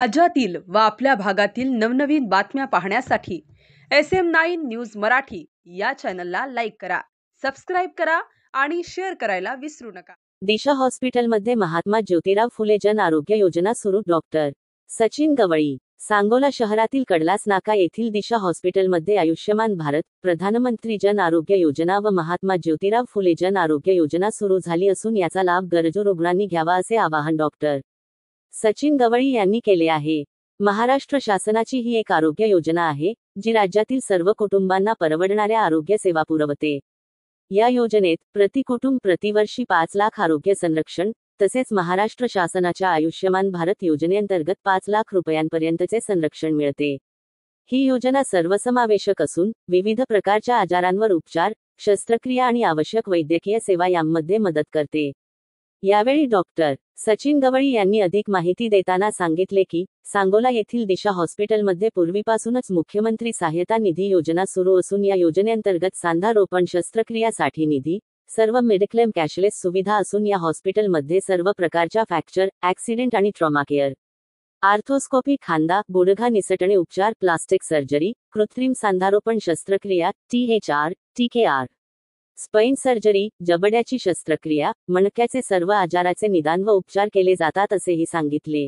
राज्यातील व आपल्या भागातील नवनवीन बातम्या पाहण्यासाठी SM9 न्यूज मराठी या चॅनलला लाईक करा, सबस्क्राईब करा आणि शेअर करायला विसरू नका. दिशा हॉस्पिटलमध्ये महात्मा ज्योतिराव फुले जन आरोग्य योजना सुरू. डॉक्टर सचिन गवळी. सांगोला शहरातील कडलास नाका येथील दिशा हॉस्पिटलमध्ये आयुष्यमान भारत, प्रधानमंत्री जन आरोग्य योजना व महात्मा ज्योतिराव फुले जन आरोग्य योजना सुरू झाली असून याचा लाभ गरजू रुग्णांनी घ्यावा असे आवाहन डॉक्टर सचिन गवळी यांनी केले आहे. महाराष्ट्र शासनाची ही एक आरोग्य योजना आहे, जी राज्यातील सर्व कुटुंबांना परवडणाऱ्या आरोग्य सेवा पुरवते. या योजनेत प्रति कुटुंब प्रतिवर्षी 5 लाख आरोग्य संरक्षण, तसेच महाराष्ट्र शासनाच्या आयुष्यमान भारत योजनेअंतर्गत 5 लाख रुपयांपर्यंतचे संरक्षण मिळते. ही योजना सर्वसमावेशक असून विविध प्रकारच्या आजारांवर उपचार, शस्त्रक्रिया आणि आवश्यक वैद्यकीय सेवा यांमध्ये मदत करते. यावेळी डॉक्टर सचिन गवळी यांनी अधिक माहिती देताना सांगितले की, सांगोला येथील दिशा हॉस्पिटलमध्ये पूर्वीपासूनच मुख्यमंत्री सहायता निधी योजना सुरू असून या योजनेअंतर्गत सांधा रोपण शस्त्रक्रियासाठी निधी, सर्व मेडिक्लेम कॅशलेस सुविधा असून या हॉस्पिटलमध्ये सर्व प्रकारच्या फ्रॅक्चर, ॲक्सिडेंट आणि ट्रॉमा केअर, आर्थोस्कोपी, खांदा, गुडघा निसटणे उपचार, प्लास्टिक सर्जरी, कृत्रिम सांधारोपण शस्त्रक्रिया, THR, TKR, स्पाइन सर्जरी, जबड्याची शस्त्रक्रिया, मणक्याचे सर्व आजाराचे निदान व उपचार केले जातात असेही सांगितले.